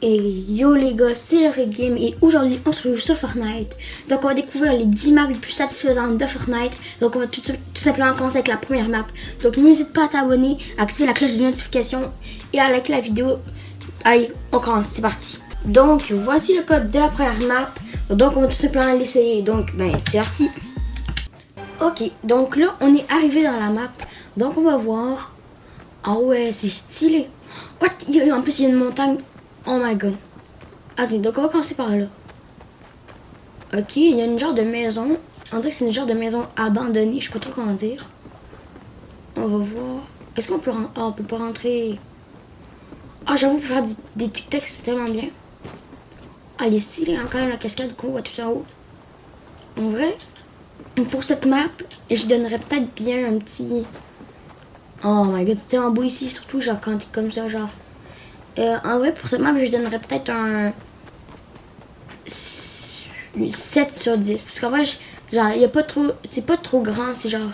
Et yo les gars, c'est le Regame et aujourd'hui on se retrouve sur Fortnite. Donc on va découvrir les 10 maps les plus satisfaisantes de Fortnite. Donc on va tout simplement commencer avec la première map. Donc n'hésite pas à t'abonner, à activer la cloche de notification et à liker la vidéo. Allez, on commence, c'est parti. Donc voici le code de la première map. Donc on va tout simplement l'essayer. Donc ben c'est parti. Ok, donc là on est arrivé dans la map. Donc on va voir. Ah ouais, c'est stylé. What? En plus il y a une montagne. Oh my god. Ok, donc on va commencer par là. Ok, il y a une genre de maison. On dirait que c'est une genre de maison abandonnée. Je sais pas trop comment dire. On va voir. Est-ce qu'on peut rentrer? Ah, on peut pas rentrer. Ah, j'avoue, pour faire des TikToks, c'est tellement bien. Ah, il est stylé, hein, quand même, la cascade qu'on voit tout en haut. En vrai, pour cette map, je donnerais peut-être bien un petit... Oh my god, c'est tellement beau ici, surtout genre quand t'es comme ça, genre... en vrai, pour cette map, je donnerais peut-être un 7 sur 10. Parce qu'en vrai, genre, y a pas trop, c'est pas trop grand, c'est genre...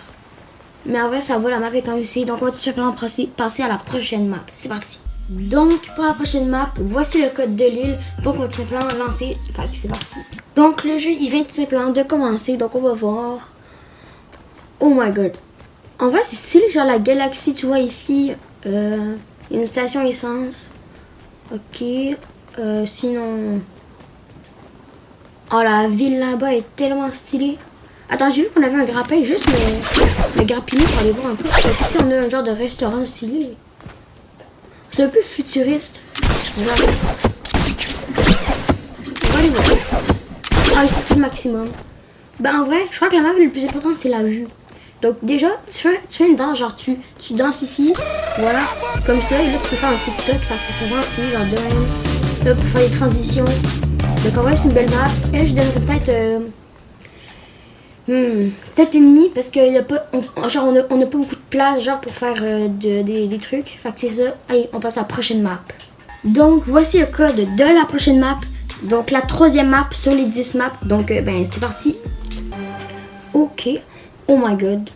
Mais en vrai, ça va, la map est quand même ici. Donc, on va tout simplement passer à la prochaine map. C'est parti. Donc, pour la prochaine map, voici le code de l'île. Donc, on va tout simplement lancer. Fait que c'est parti. Donc, le jeu, il vient tout simplement de commencer. Donc, on va voir. Oh my god. En vrai, c'est stylé, genre la galaxie, tu vois ici. Une station essence. Ok. Sinon... Oh, la ville là-bas est tellement stylée. Attends, j'ai vu qu'on avait un grappin juste, mais le grappiner pour aller voir un peu. Ici, on a un genre de restaurant stylé. C'est un peu futuriste. Voilà. On va aller voir. Ah, ici, c'est le maximum. Ben, en vrai, je crois que la map le plus important, c'est la vue. Donc, déjà, tu fais une danse, genre, tu danses ici. Voilà, comme ça. Et là, tu peux faire un TikTok. Parce que c'est vraiment stylé, genre, de même. Là, pour faire des transitions. Donc, en vrai, c'est une belle map. Et là, je donnerais peut-être... 7,5 parce qu'il y a pas, on n'a pas beaucoup de place genre pour faire des trucs. Fait que c'est ça. Allez, on passe à la prochaine map. Donc voici le code de la prochaine map. Donc la troisième map sur les 10 maps. Donc ben c'est parti. Ok. Oh my god.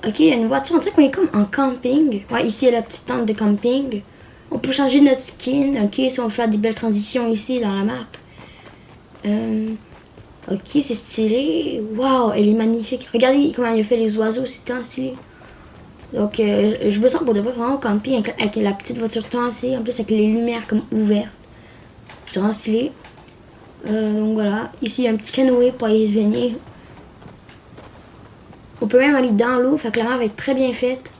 Ok, il y a une voiture. On dirait qu'on est comme en camping. Ouais, ici il y a la petite tente de camping. On peut changer notre skin. Ok, si on veut faire des belles transitions ici dans la map. Ok, c'est stylé. Waouh, elle est magnifique. Regardez comment il a fait les oiseaux, c'est tant stylé. Donc, je me sens pour de vrai vraiment camper avec la petite voiture tant stylée. En plus, avec les lumières comme ouvertes. C'est vraiment stylé. Donc voilà. Ici, il y a un petit canoë pour aller se baigner. On peut même aller dans l'eau. Fait que la map va être très bien faite.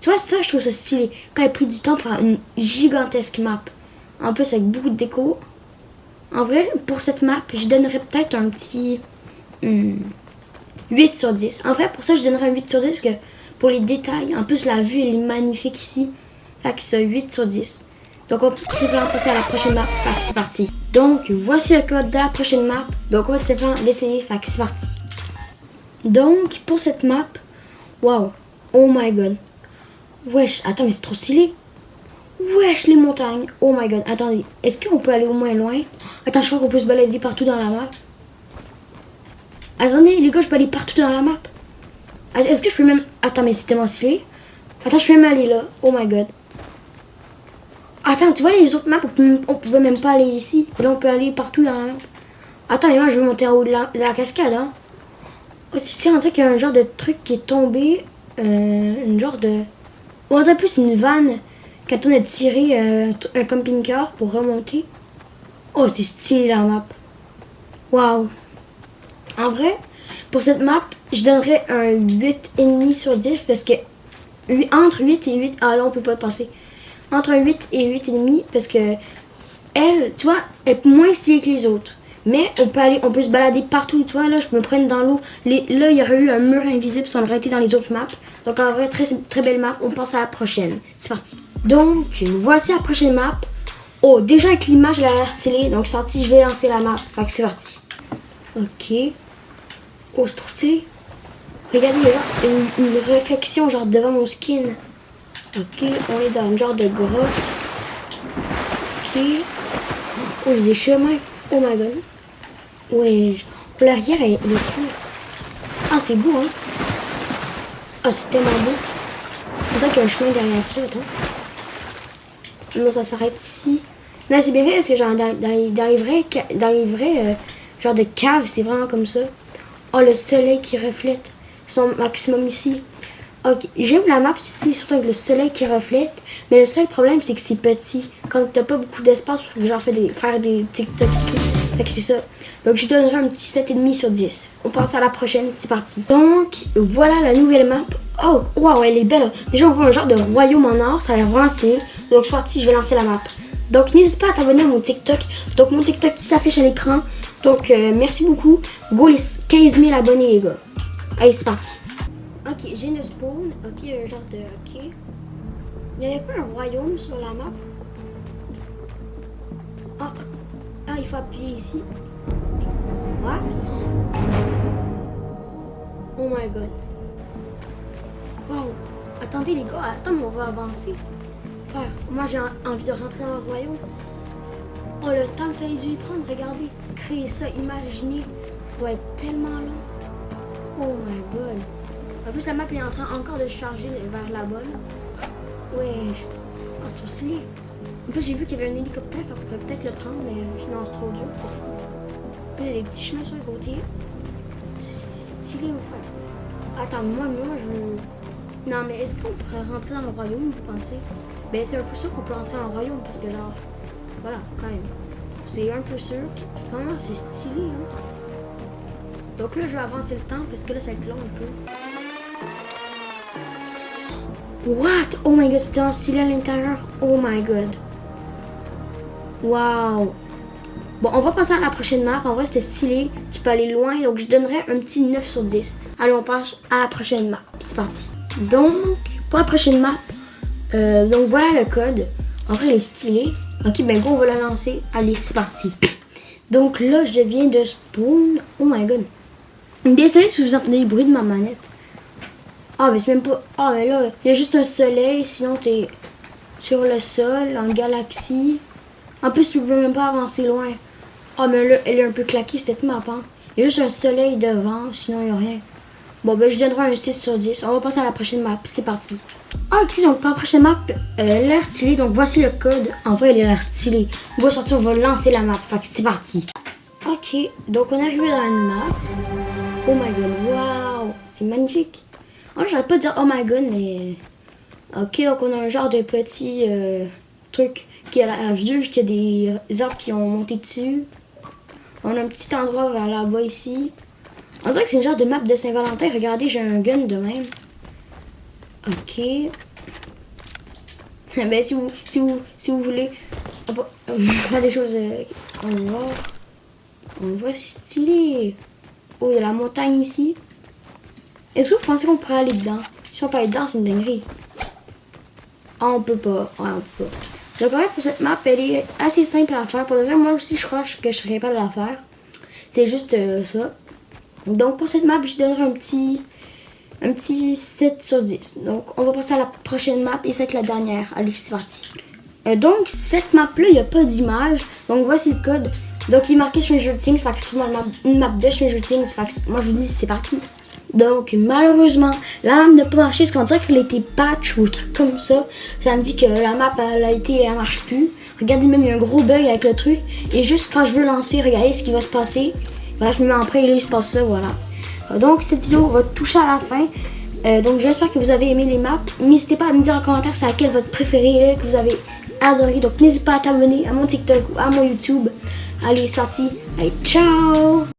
Tu vois, ça, je trouve ça stylé. Quand il a pris du temps pour faire une gigantesque map. En plus, avec beaucoup de déco. En vrai, pour cette map, je donnerais peut-être un petit 8 sur 10. En vrai, pour ça, je donnerais un 8 sur 10 parce que pour les détails, en plus, la vue, elle est magnifique ici. Fait que c'est 8 sur 10. Donc, on peut tout simplement passer à la prochaine map. Fait que c'est parti. Donc, voici le code de la prochaine map. Donc, on va tout simplement l'essayer. Fait que c'est parti. Donc, pour cette map, waouh. Oh my god. Wesh, attends, mais c'est trop stylé. Wesh, les montagnes. Oh my god. Attendez, est-ce qu'on peut aller au moins loin? Attends, je crois qu'on peut se balader partout dans la map. Attendez, les gars, je peux aller partout dans la map. Est-ce que je peux même... Attends, mais c'est tellement stylé. Attends, je peux même aller là. Oh my god. Attends, tu vois les autres maps, on pouvait même pas aller ici. Et là, on peut aller partout dans la map. Attends, mais moi, je veux monter en haut de la cascade, hein. Oh, c'est on dirait qu'il y a un genre de truc qui est tombé. Une genre de... On dirait plus une vanne. Quand on a tiré un camping-car pour remonter. Oh, c'est stylé la map. Waouh. En vrai, pour cette map, je donnerais un 8,5 sur 10 parce que entre 8 et 8... Ah là, on peut pas passer. Entre un 8 et 8,5 parce que elle, tu vois, est moins stylée que les autres. Mais on peut se balader partout, tu vois. Là, je peux me prendre dans l'eau. Là, il y aurait eu un mur invisible si on aurait été dans les autres maps. Donc, en vrai, très, très belle map. On passe à la prochaine. C'est parti. Donc, voici la prochaine map. Oh, déjà avec l'image, elle a l'air stylée. Donc, c'est parti, je vais lancer la map. Fait que c'est parti. Ok. Oh, c'est trop stylé. Regardez, il y a genre une réflexion genre devant mon skin. Ok, on est dans une genre de grotte. Ok. Oh, il y a des chemins. Oh my god. Ouais, pour l'arrière, le style. Ah, c'est beau, hein. Ah, c'est tellement beau. On dirait qu'il y a un chemin derrière ça, attends. Non, ça s'arrête ici. Non, c'est bien fait parce que genre dans les vrais genre de caves, c'est vraiment comme ça. Oh, le soleil qui reflète son maximum ici. Ok, j'aime la map ici, surtout avec le soleil qui reflète. Mais le seul problème, c'est que c'est petit. Quand t'as pas beaucoup d'espace pour genre faire des TikTok. Fait que c'est ça. Donc je donnerai un petit 7,5 sur 10. On passe à la prochaine, c'est parti. Donc voilà la nouvelle map. Oh, waouh, elle est belle. Déjà, on voit un genre de royaume en or, ça a l'air vraiment stylé. Donc c'est parti, je vais lancer la map. Donc n'hésite pas à t'abonner à mon TikTok. Donc mon TikTok qui s'affiche à l'écran. Donc merci beaucoup. Go les 15 000 abonnés les gars. Allez, c'est parti. Ok, j'ai une spawn. Ok, un genre de... Ok. Il n'y avait pas un royaume sur la map. Ah, il faut appuyer ici. What? Oh my god. Wow. Attendez les gars, attends, mais on va avancer. Frère, moi j'ai envie de rentrer dans le royaume. Oh, le temps que ça a dû y prendre, regardez. Créer ça, imaginez. Ça doit être tellement long. Oh my god. En plus, la map est en train encore de se charger vers là-bas. Là. Wesh. Oh, c'est trop stylé. En plus, j'ai vu qu'il y avait un hélicoptère, fait qu'on pourrait peut-être le prendre, mais sinon, c'est trop dur pour prendre. Il y a des petits chemins sur les côtés. C'est stylé, mon frère. Attends, moi, je veux... Non, mais est-ce qu'on pourrait rentrer dans le royaume, vous pensez? Ben, c'est un peu sûr qu'on peut rentrer dans le royaume, parce que genre... Voilà, quand même. C'est un peu sûr. Vraiment, c'est stylé, hein. Donc là, je vais avancer le temps, parce que là, ça va être long un peu. What? Oh my god, c'était en stylé à l'intérieur. Oh my god. Wow. Bon, on va passer à la prochaine map. En vrai, c'était stylé. Tu peux aller loin. Donc, je donnerais un petit 9 sur 10. Allez, on passe à la prochaine map. C'est parti. Donc, pour la prochaine map, donc voilà le code. En vrai, il est stylé. Ok, ben go, on va la lancer. Allez, c'est parti. Donc là, je viens de spawn. Oh my god. Désolé si vous entendez le bruit de ma manette. Ah, mais c'est même pas... Ah, mais là, il y a juste un soleil. Sinon, t'es sur le sol, en galaxie. En plus, tu peux même pas avancer loin. Ah, mais là, elle est un peu claquée, cette map, hein. Il y a juste un soleil devant, sinon il n'y a rien. Bon, ben, je donnerai un 6 sur 10. On va passer à la prochaine map. C'est parti. Ah, ok, donc pour la prochaine map, elle a l'air stylée. Donc, voici le code. En vrai, elle a l'air stylée. On va sortir, on va lancer la map. Fait que c'est parti. Ok, donc on est arrivé dans une map. Oh my god, waouh, c'est magnifique. Oh, j'arrête pas de dire oh my god, mais... Ok, donc on a un genre de petit truc qui a l'air vieux, vu qu'il y a des arbres qui ont monté dessus. On a un petit endroit vers là-bas ici. On dirait que c'est une genre de map de Saint-Valentin. Regardez, j'ai un gun de même. Ok. Ben, si vous voulez faire des choses... on voit, c'est stylé. Oh, il y a la montagne ici. Est-ce que vous pensez qu'on pourrait aller dedans? Si on peut aller dedans, c'est une dinguerie. Ah, on peut pas. Ouais, on peut pas. Donc, en fait, pour cette map, elle est assez simple à faire. Pour le vrai, moi aussi, je crois que je serais capable de la faire. C'est juste ça. Donc, pour cette map, je donnerai un petit 7 sur 10. Donc, on va passer à la prochaine map et c'est la dernière. Allez, c'est parti. Donc, cette map-là, il n'y a pas d'image. Donc, voici le code. Donc, il est marqué Stranger Things. Fait que c'est sûrement une map de Stranger Things. Fait que moi, je vous dis, c'est parti. Donc, malheureusement, la map n'a pas marché parce qu'on dirait qu'elle a été patch ou un truc comme ça. Ça me dit que la map, elle marche plus. Regardez, même, il y a un gros bug avec le truc. Et juste quand je veux lancer, regardez ce qui va se passer. Voilà, je me mets en prêt et là, il se passe ça, voilà. Donc, cette vidéo va toucher à la fin. Donc, j'espère que vous avez aimé les maps. N'hésitez pas à me dire en commentaire c'est laquelle votre préférée, que vous avez adoré. Donc, n'hésitez pas à t'abonner à mon TikTok ou à mon YouTube. Allez, c'est parti. Allez, ciao!